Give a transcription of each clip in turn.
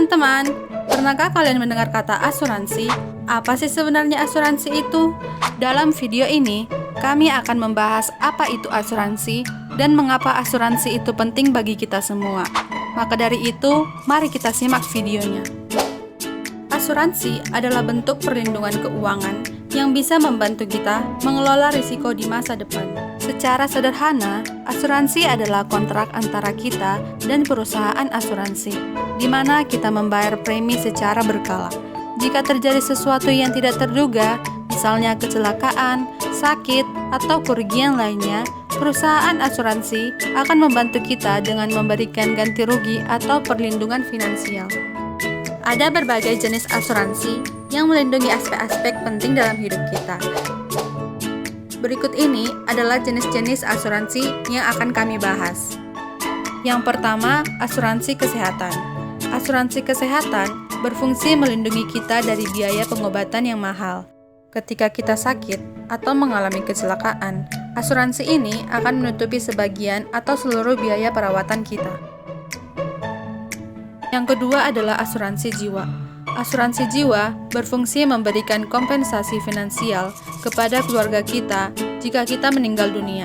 teman-teman, pernahkah kalian mendengar kata asuransi? Apa sih sebenarnya asuransi itu? Dalam video ini, kami akan membahas apa itu asuransi dan mengapa asuransi itu penting bagi kita semua. Maka dari itu, mari kita simak videonya. Asuransi adalah bentuk perlindungan keuangan yang bisa membantu kita mengelola risiko di masa depan. Secara sederhana, asuransi adalah kontrak antara kita dan perusahaan asuransi, di mana kita membayar premi secara berkala. Jika terjadi sesuatu yang tidak terduga, misalnya kecelakaan, sakit, atau kerugian lainnya, perusahaan asuransi akan membantu kita dengan memberikan ganti rugi atau perlindungan finansial. Ada berbagai jenis asuransi yang melindungi aspek-aspek penting dalam hidup kita. Berikut ini adalah jenis-jenis asuransi yang akan kami bahas. Yang pertama, asuransi kesehatan. Asuransi kesehatan berfungsi melindungi kita dari biaya pengobatan yang mahal. Ketika kita sakit atau mengalami kecelakaan, asuransi ini akan menutupi sebagian atau seluruh biaya perawatan kita. Yang kedua adalah asuransi jiwa. Asuransi jiwa berfungsi memberikan kompensasi finansial kepada keluarga kita jika kita meninggal dunia,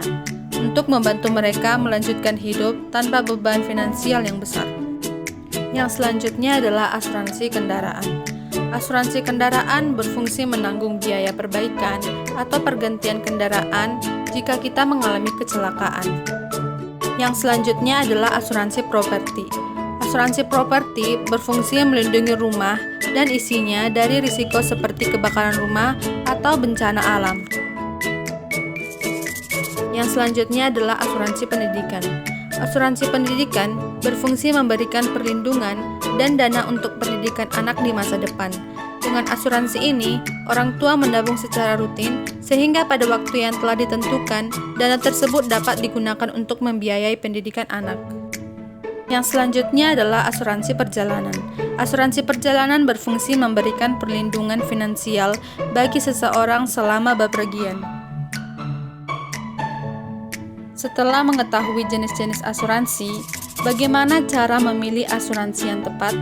untuk membantu mereka melanjutkan hidup tanpa beban finansial yang besar. Yang selanjutnya adalah asuransi kendaraan. Asuransi kendaraan berfungsi menanggung biaya perbaikan atau pergantian kendaraan jika kita mengalami kecelakaan. Yang selanjutnya adalah asuransi properti. Asuransi properti berfungsi melindungi rumah dan isinya dari risiko seperti kebakaran rumah atau bencana alam. Yang selanjutnya adalah asuransi pendidikan. Asuransi pendidikan berfungsi memberikan perlindungan dan dana untuk pendidikan anak di masa depan. Dengan asuransi ini, orang tua menabung secara rutin sehingga pada waktu yang telah ditentukan, dana tersebut dapat digunakan untuk membiayai pendidikan anak. Yang selanjutnya adalah asuransi perjalanan. Asuransi perjalanan berfungsi memberikan perlindungan finansial bagi seseorang selama bepergian. Setelah mengetahui jenis-jenis asuransi, bagaimana cara memilih asuransi yang tepat?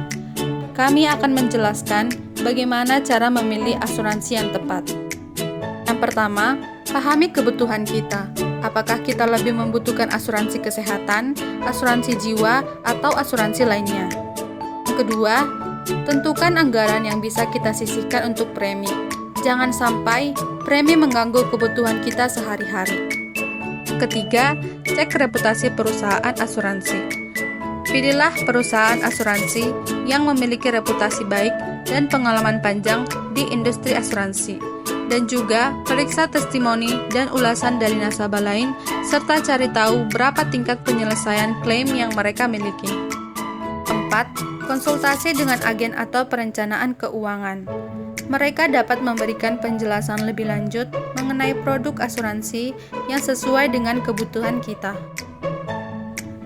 Kami akan menjelaskan bagaimana cara memilih asuransi yang tepat. Yang pertama, pahami kebutuhan kita. Apakah kita lebih membutuhkan asuransi kesehatan, asuransi jiwa, atau asuransi lainnya? Yang kedua, tentukan anggaran yang bisa kita sisihkan untuk premi. Jangan sampai premi mengganggu kebutuhan kita sehari-hari. Ketiga, cek reputasi perusahaan asuransi. Pilihlah perusahaan asuransi yang memiliki reputasi baik dan pengalaman panjang di industri asuransi. Dan juga periksa testimoni dan ulasan dari nasabah lain, serta cari tahu berapa tingkat penyelesaian klaim yang mereka miliki. 4. Konsultasi dengan agen atau perencanaan keuangan. Mereka dapat memberikan penjelasan lebih lanjut mengenai produk asuransi yang sesuai dengan kebutuhan kita.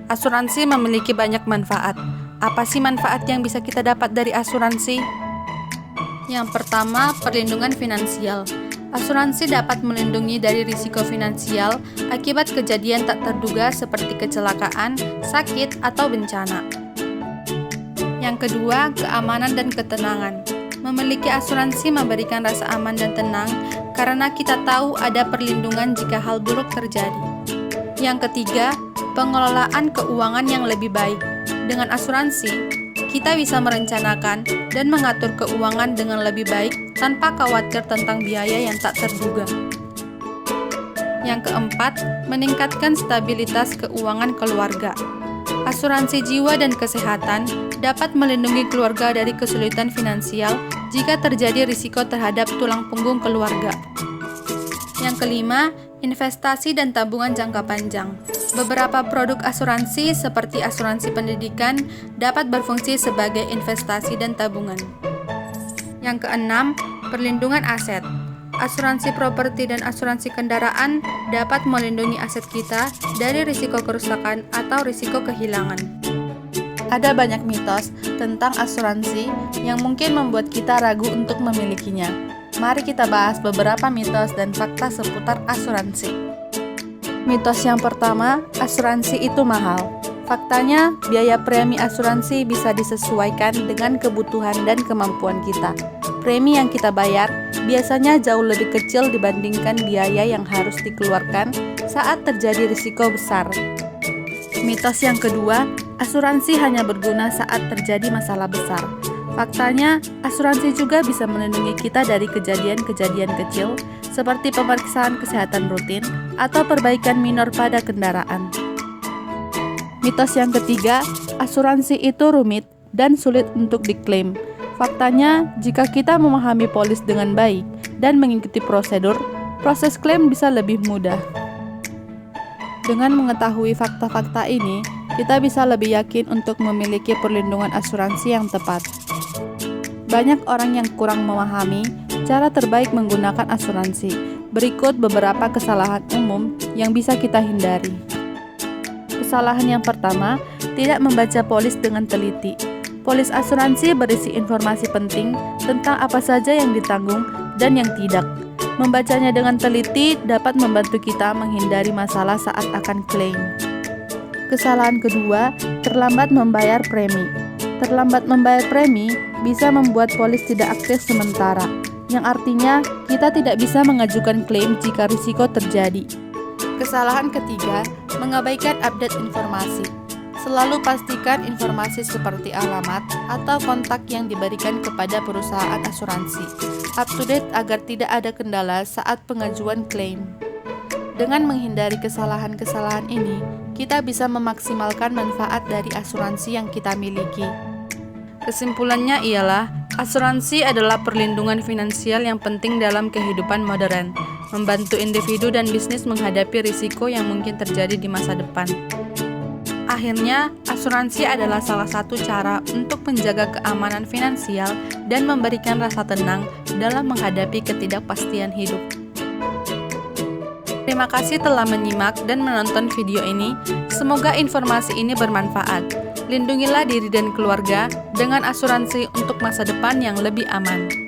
Asuransi memiliki banyak manfaat. Apa sih manfaat yang bisa kita dapat dari asuransi? Yang pertama, perlindungan finansial. Asuransi dapat melindungi dari risiko finansial akibat kejadian tak terduga seperti kecelakaan, sakit, atau bencana. Yang kedua, keamanan dan ketenangan. Memiliki asuransi memberikan rasa aman dan tenang karena kita tahu ada perlindungan jika hal buruk terjadi. Yang ketiga, pengelolaan keuangan yang lebih baik. Dengan asuransi, kita bisa merencanakan dan mengatur keuangan dengan lebih baik tanpa khawatir tentang biaya yang tak terduga. Yang keempat, meningkatkan stabilitas keuangan keluarga. Asuransi jiwa dan kesehatan dapat melindungi keluarga dari kesulitan finansial jika terjadi risiko terhadap tulang punggung keluarga. Yang kelima, investasi dan tabungan jangka panjang. Beberapa produk asuransi seperti asuransi pendidikan dapat berfungsi sebagai investasi dan tabungan. Yang keenam, perlindungan aset. Asuransi properti dan asuransi kendaraan dapat melindungi aset kita dari risiko kerusakan atau risiko kehilangan. Ada banyak mitos tentang asuransi yang mungkin membuat kita ragu untuk memilikinya. Mari kita bahas beberapa mitos dan fakta seputar asuransi. Mitos yang pertama, asuransi itu mahal. Faktanya, biaya premi asuransi bisa disesuaikan dengan kebutuhan dan kemampuan kita. Premi yang kita bayar biasanya jauh lebih kecil dibandingkan biaya yang harus dikeluarkan saat terjadi risiko besar. Mitos yang kedua, asuransi hanya berguna saat terjadi masalah besar. Faktanya, asuransi juga bisa melindungi kita dari kejadian-kejadian kecil seperti pemeriksaan kesehatan rutin atau perbaikan minor pada kendaraan. Mitos yang ketiga, asuransi itu rumit dan sulit untuk diklaim. Faktanya, jika kita memahami polis dengan baik dan mengikuti prosedur, proses klaim bisa lebih mudah. Dengan mengetahui fakta-fakta ini, kita bisa lebih yakin untuk memiliki perlindungan asuransi yang tepat. Banyak orang yang kurang memahami cara terbaik menggunakan asuransi. Berikut beberapa kesalahan umum yang bisa kita hindari. Kesalahan yang pertama, tidak membaca polis dengan teliti. Polis asuransi berisi informasi penting tentang apa saja yang ditanggung dan yang tidak. Membacanya dengan teliti dapat membantu kita menghindari masalah saat akan klaim. Kesalahan kedua, terlambat membayar premi. Terlambat membayar premi bisa membuat polis tidak aktif sementara, yang artinya kita tidak bisa mengajukan klaim jika risiko terjadi. Kesalahan ketiga, mengabaikan update informasi. Selalu pastikan informasi seperti alamat atau kontak yang diberikan kepada perusahaan asuransi up to date agar tidak ada kendala saat pengajuan klaim. Dengan menghindari kesalahan-kesalahan ini, kita bisa memaksimalkan manfaat dari asuransi yang kita miliki. Kesimpulannya ialah, asuransi adalah perlindungan finansial yang penting dalam kehidupan modern, membantu individu dan bisnis menghadapi risiko yang mungkin terjadi di masa depan. Akhirnya, asuransi adalah salah satu cara untuk menjaga keamanan finansial dan memberikan rasa tenang dalam menghadapi ketidakpastian hidup. Terima kasih telah menyimak dan menonton video ini. Semoga informasi ini bermanfaat. Lindungilah diri dan keluarga dengan asuransi untuk masa depan yang lebih aman.